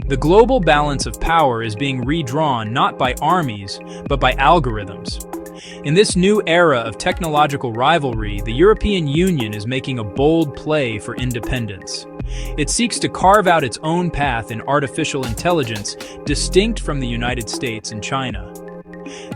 The global balance of power is being redrawn not by armies, but by algorithms. In this new era of technological rivalry, the European Union is making a bold play for independence. It seeks to carve out its own path in artificial intelligence, distinct from the United States and China.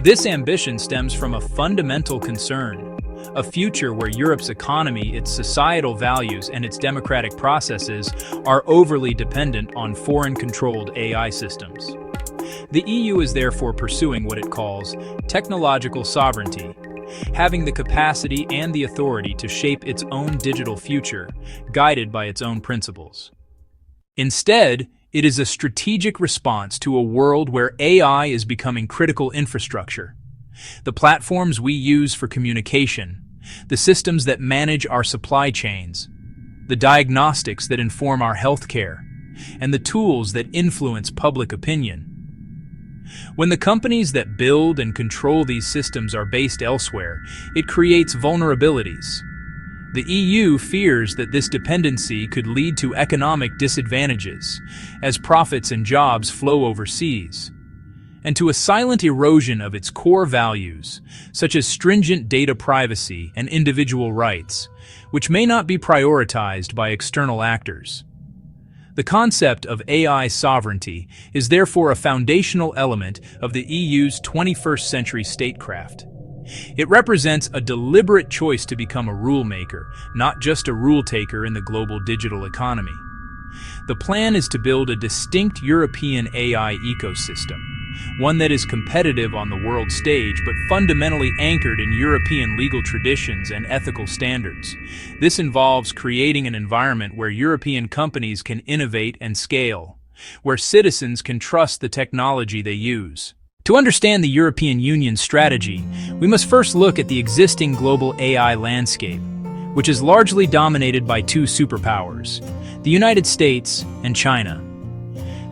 This ambition stems from a fundamental concern: a future where Europe's economy, its societal values, and its democratic processes are overly dependent on foreign-controlled AI systems. The EU is therefore pursuing what it calls technological sovereignty, having the capacity and the authority to shape its own digital future, guided by its own principles. Instead, it is a strategic response to a world where AI is becoming critical infrastructure. The platforms we use for communication, the systems that manage our supply chains, the diagnostics that inform our healthcare, and the tools that influence public opinion. When the companies that build and control these systems are based elsewhere, it creates vulnerabilities. The EU fears that this dependency could lead to economic disadvantages as profits and jobs flow overseas, and to a silent erosion of its core values, such as stringent data privacy and individual rights, which may not be prioritized by external actors. The concept of AI sovereignty is therefore a foundational element of the EU's 21st century statecraft. It represents a deliberate choice to become a rule maker, not just a rule taker in the global digital economy. The plan is to build a distinct European AI ecosystem, one that is competitive on the world stage but fundamentally anchored in European legal traditions and ethical standards. This involves creating an environment where European companies can innovate and scale, where citizens can trust the technology they use. To understand the European Union's strategy, we must first look at the existing global AI landscape, which is largely dominated by two superpowers, the United States and China.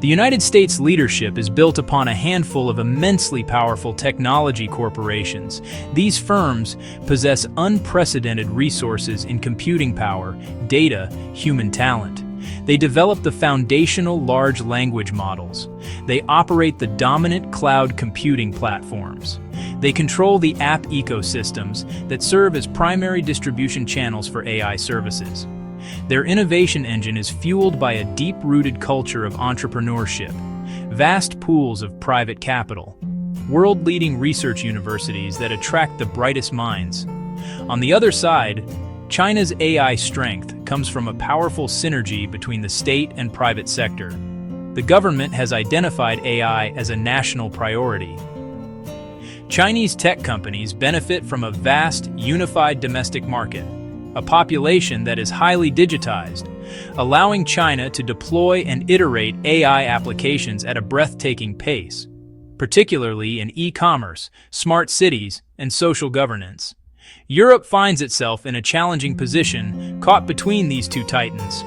The United States leadership is built upon a handful of immensely powerful technology corporations. These firms possess unprecedented resources in computing power, data, human talent. They develop the foundational large language models. They operate the dominant cloud computing platforms. They control the app ecosystems that serve as primary distribution channels for AI services. Their innovation engine is fueled by a deep-rooted culture of entrepreneurship, vast pools of private capital, world-leading research universities that attract the brightest minds. On the other side, China's AI strength comes from a powerful synergy between the state and private sector. The government has identified AI as a national priority. Chinese tech companies benefit from a vast, unified domestic market, a population that is highly digitized, allowing China to deploy and iterate AI applications at a breathtaking pace, particularly in e-commerce, smart cities, and social governance. Europe finds itself in a challenging position, caught between these two titans.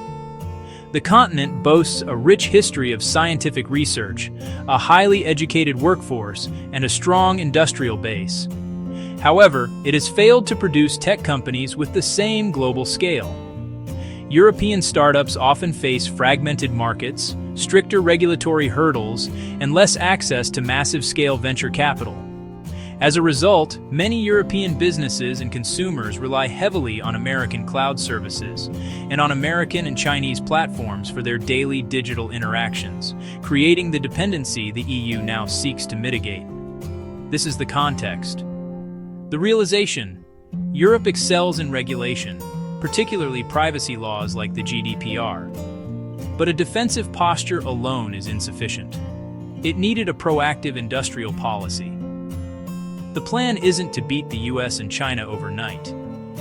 The continent boasts a rich history of scientific research, a highly educated workforce, and a strong industrial base. However, it has failed to produce tech companies with the same global scale. European startups often face fragmented markets, stricter regulatory hurdles, and less access to massive-scale venture capital. As a result, many European businesses and consumers rely heavily on American cloud services and on American and Chinese platforms for their daily digital interactions, creating the dependency the EU now seeks to mitigate. This is the context. The realization: Europe excels in regulation, particularly privacy laws like the GDPR. But a defensive posture alone is insufficient. It needed a proactive industrial policy. The plan isn't to beat the US and China overnight.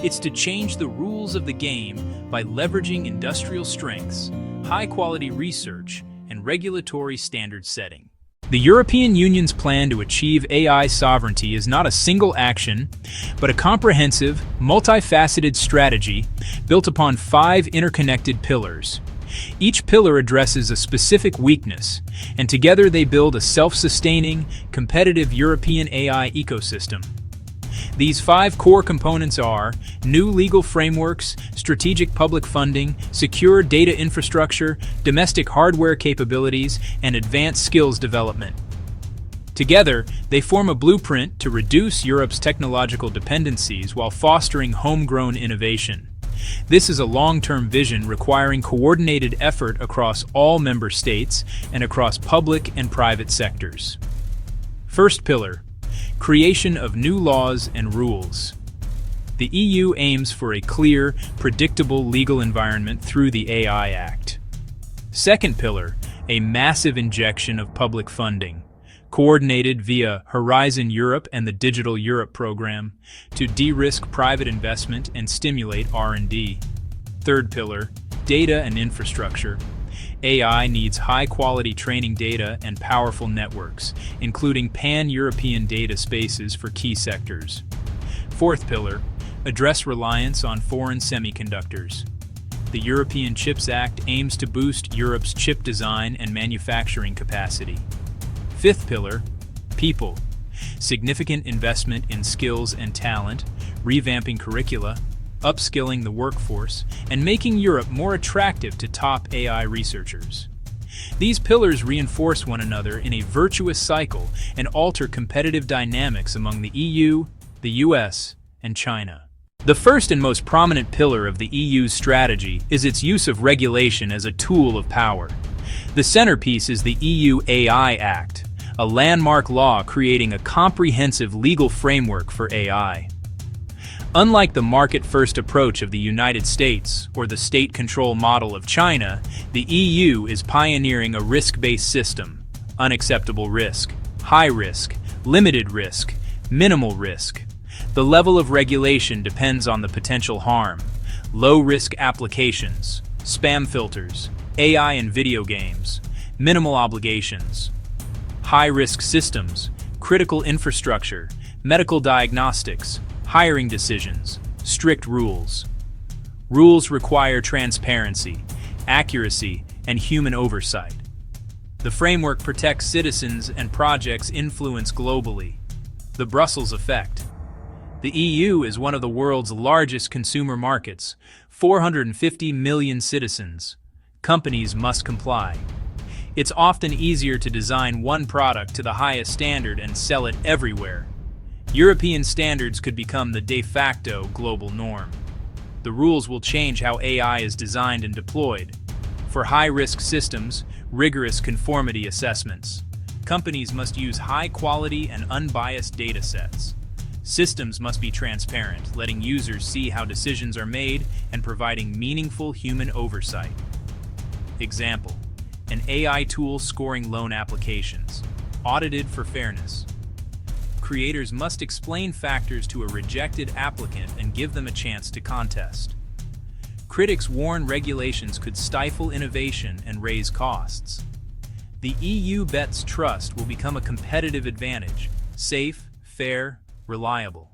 It's to change the rules of the game by leveraging industrial strengths, high-quality research, and regulatory standard setting. The European Union's plan to achieve AI sovereignty is not a single action, but a comprehensive, multifaceted strategy built upon 5 interconnected pillars. Each pillar addresses a specific weakness, and together they build a self-sustaining, competitive European AI ecosystem. These 5 core components are new legal frameworks, strategic public funding, secure data infrastructure, domestic hardware capabilities, and advanced skills development. Together, they form a blueprint to reduce Europe's technological dependencies while fostering homegrown innovation. This is a long-term vision requiring coordinated effort across all member states and across public and private sectors. First pillar: creation of new laws and rules. The EU aims for a clear, predictable legal environment through the AI Act. Second pillar: a massive injection of public funding, coordinated via Horizon Europe and the Digital Europe program, to de-risk private investment and stimulate R&D. Third pillar: data and infrastructure. AI needs high-quality training data and powerful networks, including pan-European data spaces for key sectors. Fourth pillar: address reliance on foreign semiconductors. The European Chips Act aims to boost Europe's chip design and manufacturing capacity. Fifth pillar: people. Significant investment in skills and talent, revamping curricula, upskilling the workforce, and making Europe more attractive to top AI researchers. These pillars reinforce one another in a virtuous cycle and alter competitive dynamics among the EU, the US, and China. The first and most prominent pillar of the EU's strategy is its use of regulation as a tool of power. The centerpiece is the EU AI Act, a landmark law creating a comprehensive legal framework for AI. Unlike the market-first approach of the United States or the state control model of China, the EU is pioneering a risk-based system: unacceptable risk, high risk, limited risk, minimal risk. The level of regulation depends on the potential harm: low-risk applications, spam filters, AI in video games, minimal obligations. High-risk systems, critical infrastructure, medical diagnostics, hiring decisions, strict rules. Rules require transparency, accuracy, and human oversight. The framework protects citizens and projects' influence globally. The Brussels effect. The EU is one of the world's largest consumer markets, 450 million citizens. Companies must comply. It's often easier to design one product to the highest standard and sell it everywhere. European standards could become the de facto global norm. The rules will change how AI is designed and deployed. For high-risk systems, rigorous conformity assessments. Companies must use high-quality and unbiased data sets. Systems must be transparent, letting users see how decisions are made and providing meaningful human oversight. Example: an AI tool scoring loan applications, audited for fairness. Creators must explain factors to a rejected applicant and give them a chance to contest. Critics warn regulations could stifle innovation and raise costs. The EU bets trust will become a competitive advantage: safe, fair, reliable.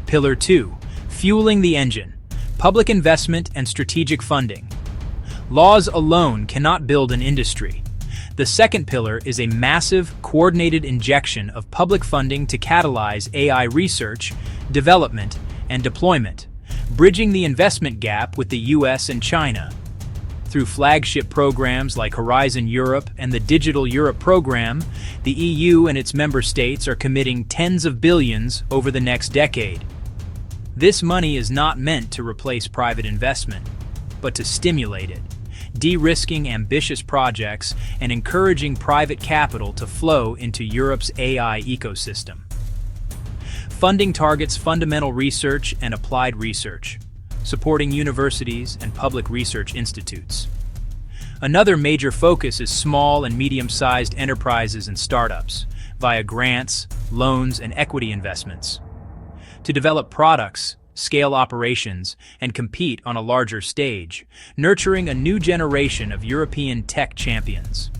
Pillar 2: fueling the engine, public investment and strategic funding. Laws alone cannot build an industry. The second pillar is a massive, coordinated injection of public funding to catalyze AI research, development, and deployment, bridging the investment gap with the US and China. Through flagship programs like Horizon Europe and the Digital Europe program, the EU and its member states are committing tens of billions over the next decade. This money is not meant to replace private investment, but to stimulate it, de-risking ambitious projects and encouraging private capital to flow into Europe's AI ecosystem. Funding targets fundamental research and applied research, supporting universities and public research institutes. Another major focus is small and medium-sized enterprises and startups, via grants, loans, and equity investments. To develop products, scale operations, and compete on a larger stage, nurturing a new generation of European tech champions.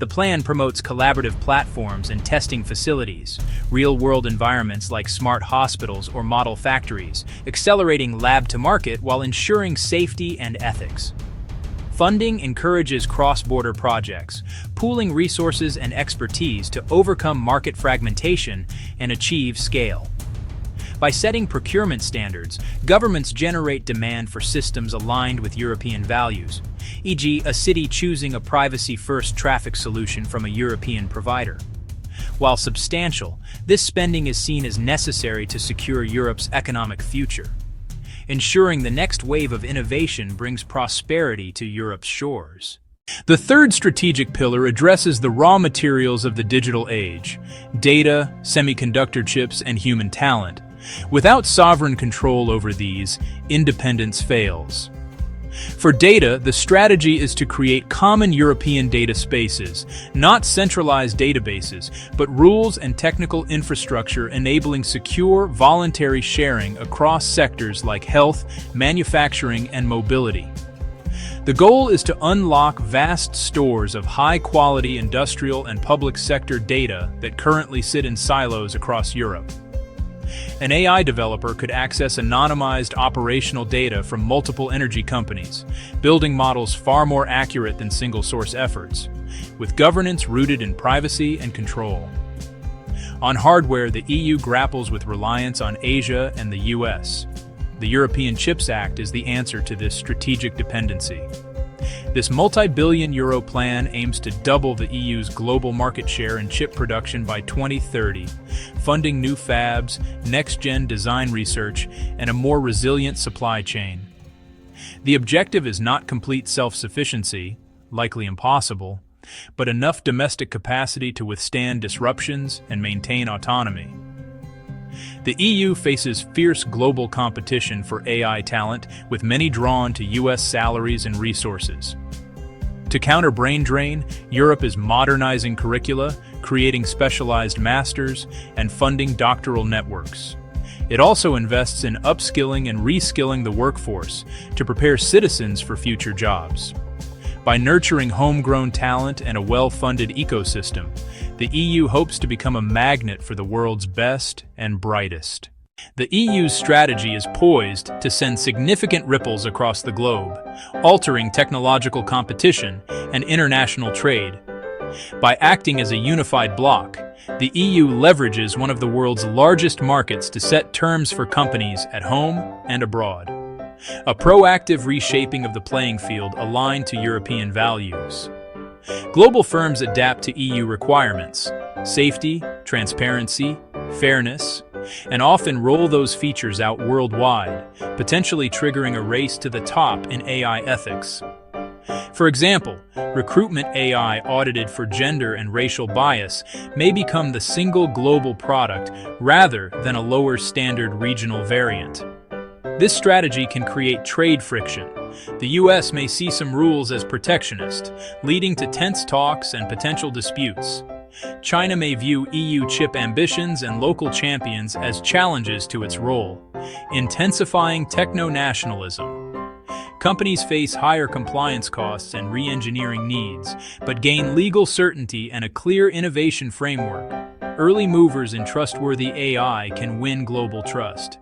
The plan promotes collaborative platforms and testing facilities, real-world environments like smart hospitals or model factories, accelerating lab-to-market while ensuring safety and ethics. Funding encourages cross-border projects, pooling resources and expertise to overcome market fragmentation and achieve scale. By setting procurement standards, governments generate demand for systems aligned with European values, e.g., a city choosing a privacy-first traffic solution from a European provider. While substantial, this spending is seen as necessary to secure Europe's economic future, ensuring the next wave of innovation brings prosperity to Europe's shores. The third strategic pillar addresses the raw materials of the digital age: data, semiconductor chips, and human talent. Without sovereign control over these, independence fails. For data, the strategy is to create common European data spaces, not centralized databases, but rules and technical infrastructure enabling secure, voluntary sharing across sectors like health, manufacturing, and mobility. The goal is to unlock vast stores of high-quality industrial and public sector data that currently sit in silos across Europe. An AI developer could access anonymized operational data from multiple energy companies, building models far more accurate than single-source efforts, with governance rooted in privacy and control. On hardware, the EU grapples with reliance on Asia and the US. The European Chips Act is the answer to this strategic dependency. This multi-billion-euro plan aims to double the EU's global market share in chip production by 2030, funding new fabs, next-gen design research, and a more resilient supply chain. The objective is not complete self-sufficiency, likely impossible, but enough domestic capacity to withstand disruptions and maintain autonomy. The EU faces fierce global competition for AI talent, with many drawn to US salaries and resources. To counter brain drain, Europe is modernizing curricula, creating specialized masters, and funding doctoral networks. It also invests in upskilling and reskilling the workforce to prepare citizens for future jobs. By nurturing homegrown talent and a well-funded ecosystem, the EU hopes to become a magnet for the world's best and brightest. The EU's strategy is poised to send significant ripples across the globe, altering technological competition and international trade. By acting as a unified bloc, the EU leverages one of the world's largest markets to set terms for companies at home and abroad. A proactive reshaping of the playing field aligned to European values. Global firms adapt to EU requirements: safety, transparency, fairness, and often roll those features out worldwide, potentially triggering a race to the top in AI ethics. For example, recruitment AI audited for gender and racial bias may become the single global product rather than a lower standard regional variant. This strategy can create trade friction. The US may see some rules as protectionist, leading to tense talks and potential disputes. China may view EU chip ambitions and local champions as challenges to its role, intensifying techno-nationalism. Companies face higher compliance costs and re-engineering needs, but gain legal certainty and a clear innovation framework. Early movers in trustworthy AI can win global trust.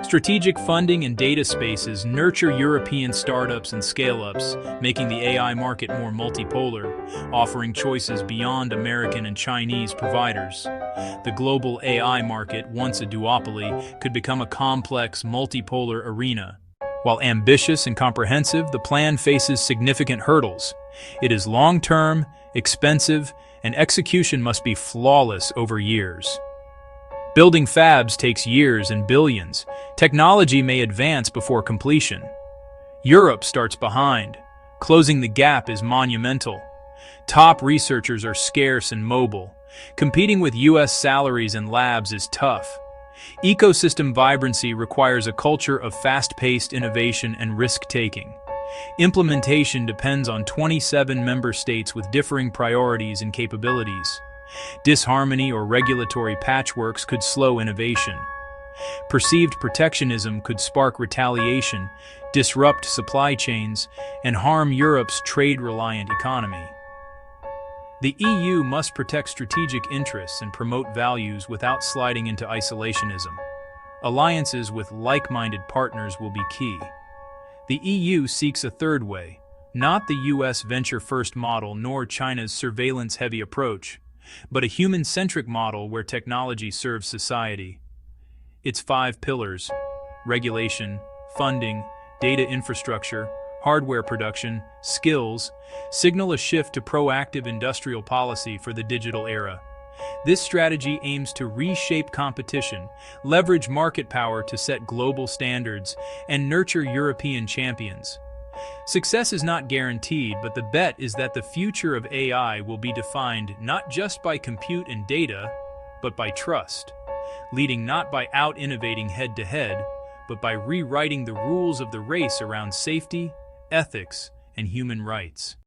Strategic funding and data spaces nurture European startups and scale-ups, making the AI market more multipolar, offering choices beyond American and Chinese providers. The global AI market, once a duopoly, could become a complex, multipolar arena. While ambitious and comprehensive, the plan faces significant hurdles. It is long-term, expensive, and execution must be flawless over years. Building fabs takes years and billions. Technology may advance before completion. Europe starts behind. Closing the gap is monumental. Top researchers are scarce and mobile. Competing with US salaries and labs is tough. Ecosystem vibrancy requires a culture of fast-paced innovation and risk-taking. Implementation depends on 27 member states with differing priorities and capabilities. Disharmony or regulatory patchworks could slow innovation. Perceived protectionism could spark retaliation, disrupt supply chains, and harm Europe's trade-reliant economy. The EU must protect strategic interests and promote values without sliding into isolationism. Alliances with like-minded partners will be key. The EU seeks a third way, not the US venture-first model nor China's surveillance-heavy approach, but a human-centric model where technology serves society. Its 5 pillars: regulation, funding, data infrastructure, hardware production, skills, signal a shift to proactive industrial policy for the digital era. This strategy aims to reshape competition, leverage market power to set global standards, and nurture European champions. Success is not guaranteed, but the bet is that the future of AI will be defined not just by compute and data, but by trust, leading not by out-innovating head-to-head, but by rewriting the rules of the race around safety, ethics, and human rights.